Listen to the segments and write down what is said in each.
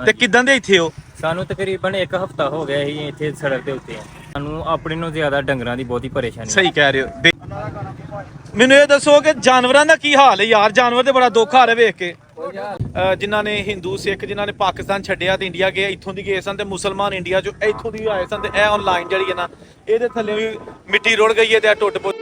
ਤੇ ਕਿਦਾਂ ਦੇ ਇੱਥੇ ਹੋ? ਸਾਨੂੰ ਤਕਰੀਬਨ 1 ਹਫ਼ਤਾ ਹੋ ਗਿਆ ਸੀ ਇੱਥੇ ਸੜਕ ਦੇ ਉੱਤੇ। ਸਾਨੂੰ ਆਪਣੇ ਨੂੰ ਜ਼ਿਆਦਾ ਡੰਗਰਾਂ ਦੀ ਬਹੁਤੀ ਪਰੇਸ਼ਾਨੀ। ਸਹੀ ਕਹਿ ਰਹੇ ਹੋ। ਮੈਨੂੰ ਇਹ ਦੱਸੋ ਕਿ ਜਾਨਵਰਾਂ ਦਾ ਕੀ ਹਾਲ ਹੈ ਯਾਰ? ਜਾਨਵਰ ਤੇ ਬੜਾ ਦੁੱਖ ਆ ਰਿਹਾ ਵੇਖ ਕੇ। ਜਿਨ੍ਹਾਂ ਨੇ ਹਿੰਦੂ ਸਿੱਖ ਜਿਨ੍ਹਾਂ ਨੇ ਪਾਕਿਸਤਾਨ ਛੱਡਿਆ ਤੇ ਇੰਡੀਆ ਗਏ, ਇੱਥੋਂ ਦੀ ਗਏ ਸਨ, ਤੇ ਮੁਸਲਮਾਨ ਇੰਡੀਆ ਚੋਂ ਇੱਥੋਂ ਦੀ ਆਏ ਸਨ, ਤੇ ਇਹ ਆਨਲਾਈਨ ਜਿਹੜੀ ਹੈ ਨਾ ਇਹਦੇ ਥੱਲੇ ਵੀ ਮਿੱਟੀ ਰੁੜ ਗਈ ਹੈ ਤੇ ਟੁੱਟ ਪੁੱਟ।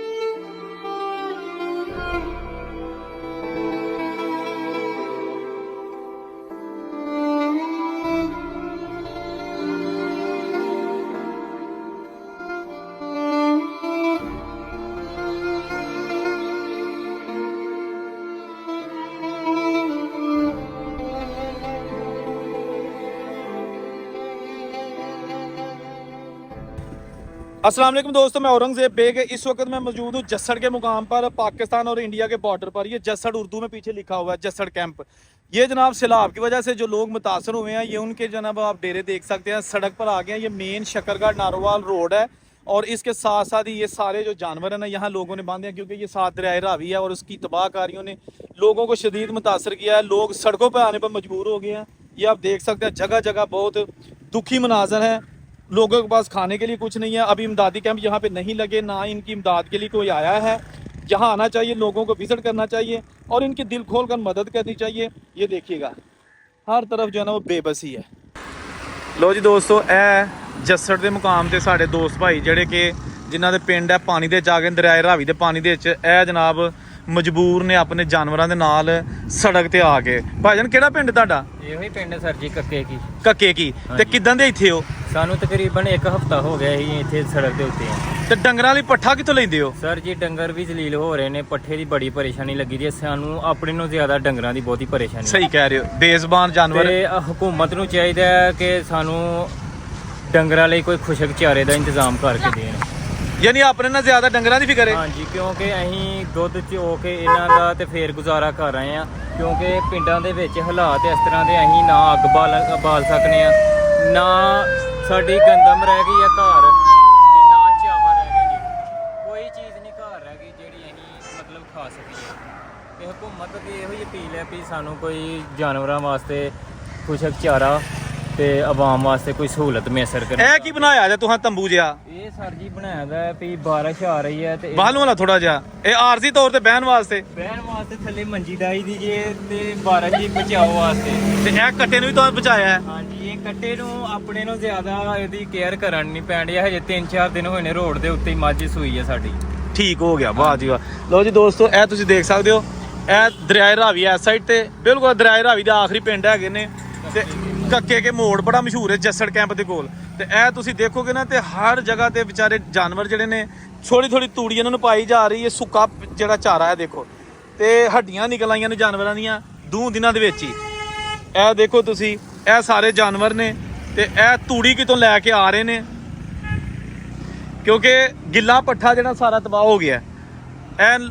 अस्सलाम वालेकुम दोस्तों, मैं औरंगजेब बेग। इस वक्त मैं मौजूद हूँ जसड़ के मुकाम पर, पाकिस्तान और इंडिया के बॉर्डर पर। ये जसड़ उर्दू में पीछे लिखा हुआ है, जसड़ कैंप। ये जनाब सैलाब की वजह से जो लोग मुतासर हुए हैं, ये उनके जनाब आप डेरे देख सकते हैं। सड़क पर आ गए हैं। ये मेन शकरगढ़ नारोवाल रोड है और इसके साथ साथ ही ये सारे जो जानवर हैं ना यहाँ लोगों ने बांधे हैं, क्योंकि ये साथ दरियाए रावी है और उसकी तबाहकारियों ने लोगों को शदीद मुतासर किया है। लोग सड़कों पर आने पर मजबूर हो गए हैं। ये आप देख सकते हैं, जगह जगह बहुत दुखी मनाजर हैं। लोगों के पास खाने के लिए कुछ नहीं है। अभी इमदादी कैंप यहाँ पे नहीं लगे, ना इनकी इमदाद के लिए कोई आया है। यहाँ आना चाहिए, लोगों को विजिट करना चाहिए और इनकी दिल खोल कर मदद करनी चाहिए। ये देखिएगा हर तरफ जो है ना वो बेबसी है। लो जी दोस्तों, ए जसड़ के मुकाम से साढ़े दोस्त भाई ਜਿਹੜੇ ਕਿ ਜਿਨ੍ਹਾਂ ਦੇ ਪਿੰਡ ਹੈ ਪਾਣੀ ਦੇ ਜਾ ਕੇ ਦਰਿਆਏ ਰਾਵੀ ਦੇ ਪਾਣੀ ਦੇ ਵਿੱਚ, ਇਹ ਜਨਾਬ ਮਜਬੂਰ ਨੇ ਆਪਣੇ ਜਾਨਵਰਾਂ ਦੇ ਨਾਲ ਸੜਕ ਤੇ ਆ ਕੇ। ਭਾਈਜਾਨ ਕਿਹੜਾ ਪਿੰਡ ਤੁਹਾਡਾ? ਇਹੋ ਹੀ ਪਿੰਡ ਸਰ ਜੀ, ਕੱਕੇ ਕੀ। ਤੇ ਕਿਦਾਂ ਦੇ ਇੱਥੇ ਹੋ? ਸਾਨੂੰ ਤਕਰੀਬਨ 1 ਹਫ਼ਤਾ ਹੋ ਗਿਆ ਸੀ ਇੱਥੇ ਸੜਕ ਦੇ ਉੱਤੇ। ਤੇ ਡੰਗਰਾਂ ਲਈ ਪੱਠਾ ਕਿੱਥੋਂ ਲੈਂਦੇ ਹੋ? ਸਰ ਜੀ ਡੰਗਰ ਵੀ ਜ਼ਲੀਲ ਹੋ ਰਹੇ ਨੇ, ਪੱਠੇ ਦੀ ਬੜੀ ਪਰੇਸ਼ਾਨੀ ਲੱਗੀ ਦੀ ਹੈ। ਸਾਨੂੰ ਆਪਣੇ ਨੂੰ ਜ਼ਿਆਦਾ ਡੰਗਰਾਂ ਦੀ ਬਹੁਤੀ ਪਰੇਸ਼ਾਨੀ। ਸਹੀ ਕਹਿ ਰਹੇ ਹੋ, ਬੇਜ਼ਬਾਨ ਜਾਨਵਰ। ਤੇ ਹਕੂਮਤ ਨੂੰ ਚਾਹੀਦਾ ਹੈ ਕਿ ਸਾਨੂੰ ਡੰਗਰਾਂ ਲਈ ਕੋਈ ਖੁਸ਼ਕ ਚਾਰੇ ਦਾ ਇੰਤਜ਼ਾਮ ਕਰਕੇ ਦੇਣ। ਯਾਨੀ ਆਪਣੇ ਨਾਲ ਜ਼ਿਆਦਾ ਡੰਗਰਾਂ ਦੀ ਫਿਕਰ ਹੈ। ਹਾਂਜੀ, ਕਿਉਂਕਿ ਅਸੀਂ ਦੁੱਧ ਚੋ ਕੇ ਇਹਨਾਂ ਦਾ ਤੇ ਫੇਰ ਗੁਜ਼ਾਰਾ ਕਰ ਰਹੇ ਹਾਂ। ਕਿਉਂਕਿ ਪਿੰਡਾਂ ਦੇ ਵਿੱਚ ਹਾਲਾਤ ਇਸ ਤਰ੍ਹਾਂ ਦੇ, ਅਸੀਂ ਨਾ ਅੱਗ ਬਾਲ ਸਕਨੇ ਆ, ਨਾ ਸਾਡੀ ਗੰਦਮ ਰਹਿ ਗਈ ਹੈ ਘਰ, ਤੇ ਨਾ ਚਾਵਲ ਰਹਿ ਗਏ ਜੀ। ਕੋਈ ਚੀਜ਼ ਨਹੀਂ ਘਰ ਰਹਿ ਗਈ ਜਿਹੜੀ ਅਸੀਂ ਮਤਲਬ ਖਾ ਸਕੀਏ। ਤੇ ਹਕੂਮਤ ਦੀ ਇਹੋ ਹੀ ਅਪੀਲ ਹੈ ਵੀ ਸਾਨੂੰ ਕੋਈ ਜਾਨਵਰਾਂ ਵਾਸਤੇ ਖੁਸ਼ਕ ਚਾਰਾ ਤੇ ਆਵਾਮ ਵਾਸਤੇ ਕੋਈ ਸਹੂਲਤ ਮੈਸਰ ਕਰੇ। ਇਹ ਕੀ ਬਣਾਇਆ ਜੇ ਤੁਹਾਂ ਤੰਬੂ ਜਿਹਾ? ਇਹ ਸਰ ਜੀ ਬਣਾਇਆ ਦਾ ਵੀ ਬਾਰਿਸ਼ ਆ ਰਹੀ ਹੈ ਤੇ ਬਾਹਲੋਂ ਵਾਲਾ ਥੋੜਾ ਜਿਹਾ ਇਹ ਆਰਜ਼ੀ ਤੌਰ ਤੇ ਬਹਿਣ ਵਾਸਤੇ ਥੱਲੇ ਮੰਜੀ ਡਾਈ ਦੀ ਜੇ, ਤੇ ਬਾਰਿਸ਼ ਦੀ ਬਚਾਓ ਵਾਸਤੇ। ਤੇ ਇਹ ਕੱਟੇ ਨੂੰ ਵੀ ਤੁਹਾਨੂੰ ਬਚਾਇਆ ਹੈ? ਹਾਂਜੀ, ਇਹ ਕੱਟੇ ਨੂੰ ਆਪਣੇ ਨੂੰ ਜ਼ਿਆਦਾ ਇਹਦੀ ਕੇਅਰ ਕਰਨ ਨਹੀਂ ਪੈਣ ਡਈ। ਹਜੇ 3-4 ਦਿਨ ਹੋਏ ਨੇ ਰੋਡ ਦੇ ਉੱਤੇ ਹੀ ਮੱਝ ਸੂਈ ਹੈ ਸਾਡੀ। ਠੀਕ ਹੋ ਗਿਆ, ਵਾਹ ਜੀ ਵਾਹ। ਲਓ ਜੀ ਦੋਸਤੋ, ਇਹ ਤੁਸੀਂ ਦੇਖ ਸਕਦੇ ਹੋ, ਇਹ ਦਰਿਆਏ ਰਾਵੀ ਇਸ ਸਾਈਡ ਤੇ ਬਿਲਕੁਲ ਦਰਿਆਏ ਰਾਵੀ ਦੇ ਆਖਰੀ ਪਿੰਡ ਹੈਗੇ ਨੇ। ਤੇ ਕੱਕੇ ਕੇ ਮੋੜ ਬੜਾ ਮਸ਼ਹੂਰ ਹੈ ਜਸੜ ਕੈਂਪ ਦੇ ਕੋਲ। ਤੇ ਇਹ ਤੁਸੀਂ ਦੇਖੋਗੇ ਨਾ ਤੇ ਹਰ ਜਗ੍ਹਾ ਤੇ ਵਿਚਾਰੇ ਜਾਨਵਰ ਜਿਹੜੇ ਨੇ ਥੋੜੀ ਥੋੜੀ ਤੂੜੀ ਇਹਨਾਂ ਨੂੰ ਪਾਈ ਜਾ ਰਹੀ ਹੈ। ਸੁੱਕਾ ਜਿਹੜਾ ਚਾਰਾ ਹੈ ਦੇਖੋ, ਤੇ ਹੱਡੀਆਂ ਨਿਕਲ ਆਈਆਂ ਨੇ ਜਾਨਵਰਾਂ ਦੀਆਂ 2 ਦਿਨਾਂ ਦੇ ਵਿੱਚ ਹੀ। ਇਹ ਦੇਖੋ ਤੁਸੀਂ, ਇਹ ਸਾਰੇ ਜਾਨਵਰ ਨੇ ਤੇ ਇਹ ਤੂੜੀ ਕਿਤੋਂ ਲੈ ਕੇ ਆ ਰਹੇ ਨੇ, ਕਿਉਂਕਿ ਗਿੱਲਾ ਪੱਠਾ ਜਿਹੜਾ ਸਾਰਾ ਤਬਾਹ ਹੋ ਗਿਆ। ਇਹ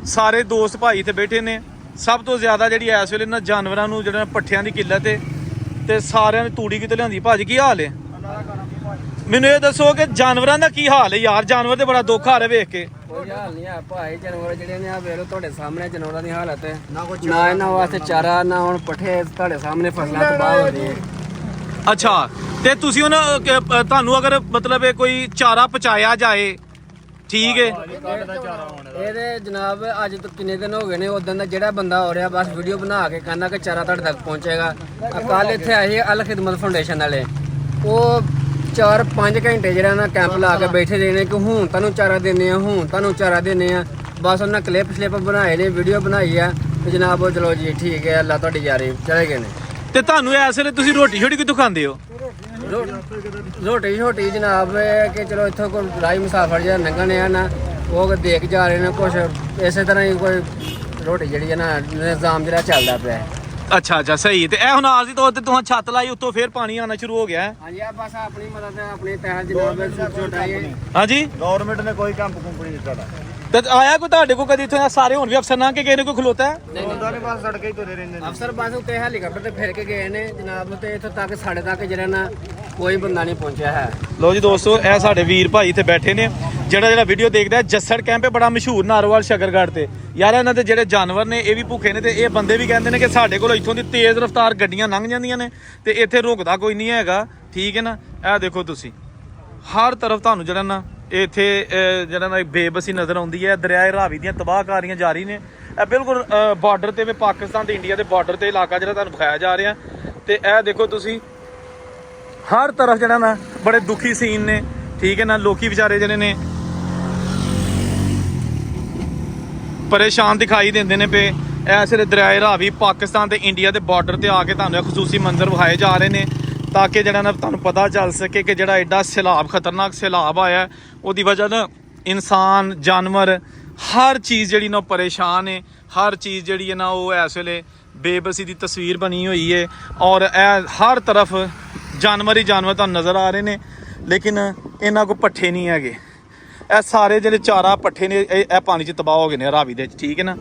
ਸਾਰੇ ਦੋਸਤ ਭਾਈ ਇੱਥੇ ਬੈਠੇ ਨੇ। ਸਭ ਤੋਂ ਜ਼ਿਆਦਾ ਜਿਹੜੀ ਇਸ ਵੇਲੇ ਨਾ ਜਾਨਵਰਾਂ ਨੂੰ ਜਿਹੜਾ ਪੱਠਿਆਂ ਦੀ ਕਿੱਲਤ ਹੈ, ਤੇ ਸਾਰਿਆਂ ਨੇ ਤੂੜੀ ਕਿਤੇ ਲਿਆਂਦੀ। ਭਾਜੀ ਕੀ ਹਾਲ ਹੈ? ਮੈਨੂੰ ਇਹ ਦੱਸੋ ਕਿ ਜਾਨਵਰਾਂ ਦਾ ਕੀ ਹਾਲ ਹੈ ਯਾਰ? ਜਾਨਵਰ ਤੇ ਬੜਾ ਦੁੱਖ ਆ ਰਿਹਾ ਵੇਖ ਕੇ। ਕੋਈ ਹਾਲ ਨਹੀਂ ਆ ਭਾਈ, ਜਾਨਵਰ ਜਿਹੜੇ ਨੇ ਆ ਵੇਖ ਲਓ ਤੁਹਾਡੇ ਸਾਹਮਣੇ ਜਾਨਵਰਾਂ ਦੀ ਹਾਲਤ ਹੈ। ਨਾ ਇਹਨਾਂ ਵਾਸਤੇ ਚਾਰਾ, ਨਾ ਹੁਣ ਪੱਠੇ, ਤੁਹਾਡੇ ਸਾਹਮਣੇ ਫਸਲਾਂ ਤਬਾਹ ਹੋ ਰਹੀਆਂ। ਅੱਛਾ, ਤੇ ਤੁਸੀਂ ਉਹਨਾਂ ਤੁਹਾਨੂੰ ਅਗਰ ਮਤਲਬ ਇਹ ਕੋਈ ਚਾਰਾ ਪਹੁੰਚਾਇਆ ਜਾਏ, ਠੀਕ ਹੈ? ਇਹਦੇ ਜਨਾਬ ਅੱਜ ਤੋਂ ਕਿੰਨੇ ਦਿਨ ਹੋ ਗਏ ਨੇ ਉਦੋਂ ਦਾ ਜਿਹੜਾ ਬੰਦਾ ਹੋ ਰਿਹਾ ਬਸ ਵੀਡੀਓ ਬਣਾ ਕੇ ਕਹਿੰਦਾ ਕਿ ਚਾਰਾ ਤੁਹਾਡੇ ਤੱਕ ਪਹੁੰਚੇਗਾ। ਕੱਲ ਇੱਥੇ ਆਏ ਅਲ ਖਿਦਮਤ ਫਾਊਂਡੇਸ਼ਨ ਵਾਲੇ, ਉਹ 4-5 ਘੰਟੇ ਜਿਹੜਾ ਨਾ ਕੈਂਪ ਲਾ ਕੇ ਬੈਠੇ ਰਹੇ ਨੇ ਕਿ ਹੁਣ ਤੁਹਾਨੂੰ ਚਾਰਾ ਦਿੰਦੇ ਆ, ਹੁਣ ਤੁਹਾਨੂੰ ਚਾਰਾ ਦਿੰਦੇ ਆ। ਬਸ ਉਹਨਾਂ ਕਲਿੱਪ ਬਣਾਏ ਨੇ, ਵੀਡੀਓ ਬਣਾਈ ਆ ਤੇ ਜਨਾਬ ਉਹ ਚਲੋ ਜੀ ਠੀਕ ਹੈ, ਅੱਲਾ ਤੁਹਾਡੀ ਜਾਰੀ ਚਲੇ ਗਏ ਨੇ। ਤੇ ਤੁਹਾਨੂੰ ਇਸ ਵੇਲੇ ਤੁਸੀਂ ਰੋਟੀ ਛੋਟੀ ਕਿੱਥੋਂ ਖਾਂਦੇ ਹੋ? ਰੋਟੀ ਛੋਟੀ ਜਨਾਬ ਕਿ ਚਲੋ ਇੱਥੋਂ ਕੋਈ ਰਾਈ ਮੁਸਾਫਰ ਜਿਹੜਾ ਲੰਘਣੇ ਆ ਨਾ, ਉਹ ਦੇਖ ਜਾ ਰਹੇ ਨੇ ਕੁਛ ਇਸੇ ਤਰ੍ਹਾਂ ਹੀ ਕੋਈ ਰੋਟੀ ਜਿਹੜੀ ਹੈ ਨਾ ਨਿਜ਼ਾਮ ਜਿਹੜਾ ਚੱਲਦਾ ਪਿਆ। ਅੱਛਾ ਸਹੀ। ਤੇ ਇਹ ਹੁਣ ਆਰਜ਼ੀ ਤੌਰ ਤੇ ਤੁਸੀਂ ਛੱਤ ਲਾਈ, ਉੱਤੋਂ ਫੇਰ ਪਾਣੀ ਆਉਣਾ ਸ਼ੁਰੂ ਹੋ ਗਿਆ? ਹਾਂਜੀ, ਆ ਬਸ ਆਪਣੀ ਮਦਦ ਆਪਣੀ ਪਹਿਲ ਜਨਾਬ ਛੋਟਾਈ। ਹਾਂਜੀ, ਗਵਰਨਮੈਂਟ ਨੇ ਕੋਈ ਕੰਮ ਨਹੀਂ ਦਿੱਤਾ। ਤੇ ਆਇਆ ਕੋਈ ਤੁਹਾਡੇ ਕੋਲ ਕਦੀ ਇੱਥੇ? ਸਾਰੇ ਹੁਣ ਵੀ ਅਫਸਰ ਨਾ ਕਿ ਕਿਸੇ ਨੇ ਕੋਈ ਖਲੋਤਾ ਹੈ? ਨਹੀਂ, ਬਸ ਸੜਕੇ ਹੀ ਤੁਰੇ ਰਹਿੰਦੇ ਨੇ ਅਫਸਰ ਬਸ ਉੱਤੇ ਹੈਲੀਕਾਪਟਰ ਤੇ ਫਿਰ ਕੇ ਗਏ ਨੇ ਜਨਾਬ, ਤੇ ਇੱਥੋਂ ਤੱਕ ਸਾਡੇ ਤੱਕ ਜਿਹੜਾ ਨਾ ਕੋਈ ਬੰਦਾ ਨਹੀਂ ਪਹੁੰਚਿਆ ਹੈ। ਲੋ ਜੀ ਦੋਸਤੋ, ਇਹ ਸਾਡੇ ਵੀਰ ਭਾਈ ਇੱਥੇ ਬੈਠੇ ਨੇ ਜਿਹੜਾ ਵੀਡੀਓ ਦੇਖਦਾ ਜੱਸੜ ਕੈਂਪ ਹੈ ਬੜਾ ਮਸ਼ਹੂਰ ਨਾਰੋਵਾਲ ਸ਼ਕਰਗੜ੍ਹ ਤੇ ਯਾਰ ਇਹਨਾਂ ਦੇ ਜਿਹੜੇ ਜਾਨਵਰ ਨੇ ਇਹ ਵੀ ਭੁੱਖੇ ਨੇ ਤੇ ਇਹ ਬੰਦੇ ਵੀ ਕਹਿੰਦੇ ਨੇ ਕਿ ਸਾਡੇ ਕੋਲ ਇੱਥੋਂ ਦੀ ਤੇਜ਼ ਰਫ਼ਤਾਰ ਗੱਡੀਆਂ ਲੰਘ ਜਾਂਦੀਆਂ ਨੇ ਤੇ ਇੱਥੇ ਰੁਕਦਾ ਕੋਈ ਨਹੀਂ ਹੈਗਾ ਠੀਕ ਹੈ ਨਾ। ਇਹ ਦੇਖੋ ਤੁਸੀਂ ਹਰ ਤਰਫ ਤੁਹਾਨੂੰ ਜਿਹੜਾ ਨਾ ਇੱਥੇ ਜਿਹੜਾ ਨਾ ਬੇਬਸੀ ਨਜ਼ਰ ਆਉਂਦੀ ਹੈ। ਦਰਿਆਏ ਰਾਵੀ ਦੀਆਂ ਤਬਾਹਕਾਰੀਆਂ ਜਾਰੀ ਨੇ। ਇਹ ਬਿਲਕੁਲ ਬਾਰਡਰ ਤੇ ਪਾਕਿਸਤਾਨ ਤੇ ਇੰਡੀਆ ਦੇ ਬਾਰਡਰ ਤੇ ਇਲਾਕਾ ਜਿਹੜਾ ਤੁਹਾਨੂੰ ਦਿਖਾਇਆ ਜਾ ਰਿਹਾ ਤੇ ਇਹ ਦੇਖੋ ਤੁਸੀਂ ਹਰ ਤਰਫ ਜਿਹੜਾ ਨਾ ਬੜੇ ਦੁਖੀ ਸੀਨ ਨੇ ਠੀਕ ਹੈ ਨਾ। ਲੋਕੀ ਵਿਚਾਰੇ ਜਿਹੜੇ ਨੇ ਪਰੇਸ਼ਾਨ ਦਿਖਾਈ ਦਿੰਦੇ ਨੇ ਪਏ। ਇਸ ਵੇਲੇ ਦਰਿਆਏ ਰਾਵੀ ਪਾਕਿਸਤਾਨ ਤੇ ਇੰਡੀਆ ਦੇ ਬਾਰਡਰ ਤੇ ਆ ਕੇ ਤੁਹਾਨੂੰ ਇਹ ਖਸੂਸੀ ਮੰਜ਼ਰ ਵਿਖਾਏ ਜਾ ਰਹੇ ਨੇ ਤਾਂ ਕਿ ਜਿਹੜਾ ਨਾ ਤੁਹਾਨੂੰ ਪਤਾ ਚੱਲ ਸਕੇ ਕਿ ਜਿਹੜਾ ਐਡਾ ਸੈਲਾਬ ਖਤਰਨਾਕ ਸੈਲਾਬ ਆਇਆ ਉਹਦੀ ਵਜ੍ਹਾ ਨਾਲ ਇਨਸਾਨ ਜਾਨਵਰ ਹਰ ਚੀਜ਼ ਜਿਹੜੀ ਨਾ ਪਰੇਸ਼ਾਨ ਹੈ। ਹਰ ਚੀਜ਼ ਜਿਹੜੀ ਹੈ ਨਾ ਉਹ ਇਸ ਵੇਲੇ ਬੇਬਸੀ ਦੀ ਤਸਵੀਰ ਬਣੀ ਹੋਈ ਹੈ ਔਰ ਇਹ ਹਰ ਤਰਫ ਜਾਨਵਰ ਹੀ ਜਾਨਵਰ ਤੁਹਾਨੂੰ ਨਜ਼ਰ ਆ ਰਹੇ ਨੇ ਲੇਕਿਨ ਇਹਨਾਂ ਕੋਲ ਪੱਠੇ ਨਹੀਂ ਹੈਗੇ। ਇਹ ਸਾਰੇ ਜਿਹੜੇ ਚਾਰਾ ਪੱਠੇ ਨੇ ਇਹ ਪਾਣੀ 'ਚ ਤਬਾਹ ਹੋ ਗਏ ਨੇ ਰਾਵੀ ਦੇ ਵਿੱਚ ਠੀਕ ਹੈ ਨਾ।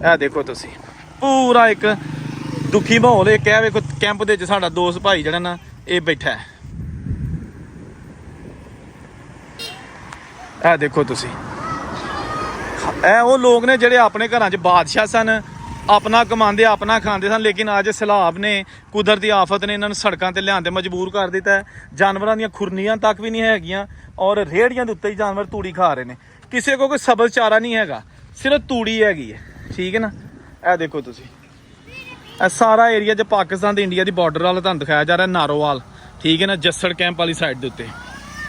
ਇਹ ਦੇਖੋ ਤੁਸੀਂ ਪੂਰਾ ਇੱਕ ਦੁਖੀ ਮਾਹੌਲ ਇਹ ਕਹਿ ਵੇਖੋ ਕੈਂਪ ਦੇ ਵਿੱਚ ਸਾਡਾ ਦੋਸਤ ਭਾਈ ਜਿਹੜਾ ਨਾ ਇਹ ਬੈਠਾ ਹੈ। ਇਹ ਦੇਖੋ ਤੁਸੀਂ ਇਹ ਉਹ ਲੋਕ ਨੇ ਜਿਹੜੇ ਆਪਣੇ ਘਰਾਂ 'ਚ ਬਾਦਸ਼ਾਹ ਸਨ ਆਪਣਾ ਕਮਾਉਂਦੇ ਆਪਣਾ ਖਾਂਦੇ ਸਨ ਲੇਕਿਨ ਅੱਜ ਸੈਲਾਬ ਨੇ ਕੁਦਰਤੀ ਆਫਤ ਨੇ ਇਹਨਾਂ ਨੂੰ ਸੜਕਾਂ ਤੇ ਲਿਆਉਣ ਤੇ ਮਜਬੂਰ ਕਰ ਦਿੱਤਾ ਹੈ। ਜਾਨਵਰਾਂ ਦੀਆਂ ਖੁਰਨੀਆਂ ਤੱਕ ਵੀ ਨਹੀਂ ਹੈਗੀਆਂ ਔਰ ਰੇਹੜੀਆਂ ਦੇ ਉੱਤੇ ਹੀ ਜਾਨਵਰ ਤੂੜੀ ਖਾ ਰਹੇ ਨੇ। ਕਿਸੇ ਕੋਲ ਕੋਈ ਸਬਜ਼ ਚਾਰਾ ਨਹੀਂ ਹੈਗਾ ਸਿਰਫ ਤੂੜੀ ਹੈਗੀ ਹੈ ਠੀਕ ਹੈ ਨਾ। ਇਹ ਦੇਖੋ ਤੁਸੀਂ ਇਹ ਸਾਰਾ ਏਰੀਆ 'ਚ ਪਾਕਿਸਤਾਨ ਤੇ ਇੰਡੀਆ ਦੀ ਬਾਰਡਰ ਵਾਲਾ ਤੁਹਾਨੂੰ ਦਿਖਾਇਆ ਜਾ ਰਿਹਾ ਨਾਰੋਵਾਲ ਠੀਕ ਹੈ ਨਾ ਜੱਸੜ ਕੈਂਪ ਵਾਲੀ ਸਾਈਡ ਦੇ ਉੱਤੇ।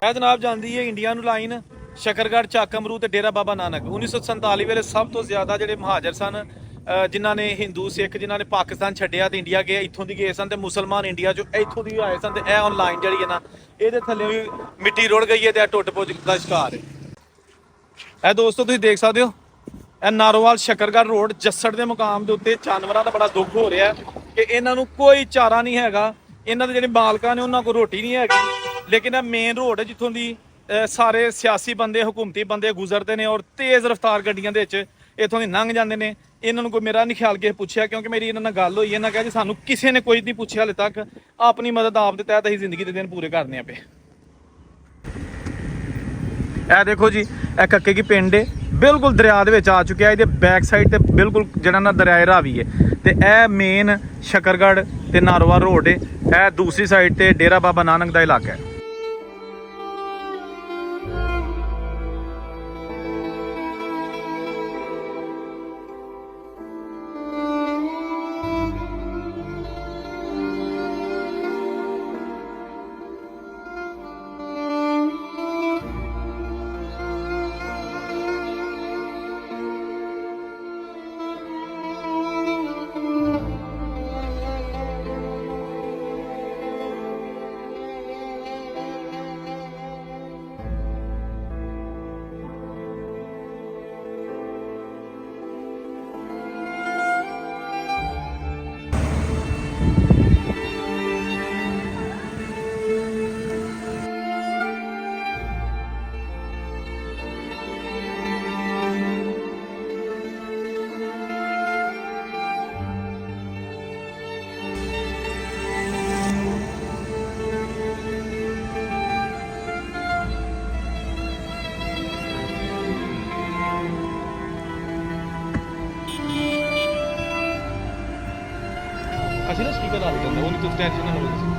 ਇਹ ਜਨਾਬ ਜਾਂਦੀ ਹੈ ਇੰਡੀਆ ਨੂੰ ਲਾਈਨ ਸ਼ਕਰਗੜ੍ਹ ਚੱਕ ਅਮਰੂ ਤੇ ਡੇਰਾ ਬਾਬਾ ਨਾਨਕ। 1947 ਵੇਲੇ ਸਭ ਤੋਂ ਜ਼ਿਆਦਾ ਜਿਹੜੇ ਮਹਾਜਰ ਸਨ ਜਿਨ੍ਹਾਂ ਨੇ ਹਿੰਦੂ ਸਿੱਖ ਜਿਨ੍ਹਾਂ ਨੇ ਪਾਕਿਸਤਾਨ ਛੱਡਿਆ ਤੇ ਇੰਡੀਆ ਗਏ ਇੱਥੋਂ ਦੀ ਗਏ ਸਨ ਤੇ ਮੁਸਲਮਾਨ ਇੰਡੀਆ 'ਚੋਂ ਇੱਥੋਂ ਦੀ ਆਏ ਸਨ ਤੇ ਇਹ ਆਨਲਾਈਨ ਜਿਹੜੀ ਹੈ ਨਾ ਇਹਦੇ ਥੱਲੇ ਵੀ ਮਿੱਟੀ ਰੁੜ ਗਈ ਹੈ ਤੇ ਇਹ ਟੁੱਟ ਪੁੱਜ ਦਾ ਸ਼ਿਕਾਰ ਹੈ। ਇਹ ਦੋਸਤੋ ਤੁਸੀਂ ਦੇਖ ਸਕਦੇ ਹੋ ਇਹ ਨਾਰੋਵਾਲ ਸ਼ਕਰਗੜ੍ਹ ਰੋਡ ਜੱਸੜ ਦੇ ਮੁਕਾਮ ਦੇ ਉੱਤੇ ਜਾਨਵਰਾਂ ਦਾ ਬੜਾ ਦੁੱਖ ਹੋ ਰਿਹਾ ਕਿ ਇਹਨਾਂ ਨੂੰ ਕੋਈ ਚਾਰਾ ਨਹੀਂ ਹੈਗਾ। ਇਹਨਾਂ ਦੇ ਜਿਹੜੇ ਮਾਲਕਾਂ ਨੇ ਉਹਨਾਂ ਕੋਲ ਰੋਟੀ ਨਹੀਂ ਹੈਗੀ ਲੇਕਿਨ ਇਹ ਮੇਨ ਰੋਡ ਹੈ ਜਿੱਥੋਂ ਦੀ ਸਾਰੇ ਸਿਆਸੀ ਬੰਦੇ ਹਕੂਮਤੀ ਬੰਦੇ ਗੁਜ਼ਰਦੇ ਨੇ ਔਰ ਤੇਜ਼ ਰਫ਼ਤਾਰ ਗੱਡੀਆਂ ਦੇ ਵਿੱਚ ਇੱਥੋਂ ਦੀ ਲੰਘ ਜਾਂਦੇ ਨੇ। ਇਹਨਾਂ ਨੂੰ ਕੋਈ ਮੇਰਾ ਨਹੀਂ ਖਿਆਲ ਕਿਸੇ ਪੁੱਛਿਆ ਕਿਉਂਕਿ ਮੇਰੀ ਇਹਨਾਂ ਨਾਲ ਗੱਲ ਹੋਈ ਇਹਨਾਂ ਕਿਹਾ ਜੀ ਸਾਨੂੰ ਕਿਸੇ ਨੇ ਕੋਈ ਨਹੀਂ ਪੁੱਛਿਆ ਹਾਲੇ ਤੱਕ ਆਪਣੀ ਮਦਦ ਆਪ ਦੇ ਤਹਿਤ ਅਸੀਂ ਜ਼ਿੰਦਗੀ ਦੇ ਦਿਨ ਪੂਰੇ ਕਰਨੇ ਆ ਪਏ। ਇਹ ਦੇਖੋ ਜੀ ਇਹ ਕੱਕੇ ਕੀ ਪਿੰਡ ਹੈ ਬਿਲਕੁਲ ਦਰਿਆ ਦੇ ਵਿੱਚ ਆ ਚੁੱਕਿਆ। ਇਹਦੇ ਬੈਕ ਸਾਈਡ ਤੇ ਬਿਲਕੁਲ ਜਿਹੜਾ ਨਾ ਦਰਿਆਏ ਰਾਵੀ ਹੈ ਤੇ ਇਹ ਮੇਨ ਸ਼ਕਰਗੜ੍ਹ ਤੇ ਨਾਰੋਵਾਲ ਰੋਡ ਹੈ। ਇਹ ਦੂਸਰੀ ਸਾਈਡ ਤੇ ਡੇਰਾ ਬਾਬਾ ਨਾਨਕ ਦਾ ਇਲਾਕਾ ਹੈ। ਅਸੀਂ ਨਾ ਸਪੀਕਰ ਲਾ ਕੇ ਜਾਂਦਾ ਉਹਨੂੰ ਤੁਸੀਂ ਟੈਨਸ਼ਨ ਨਾ ਲਓ।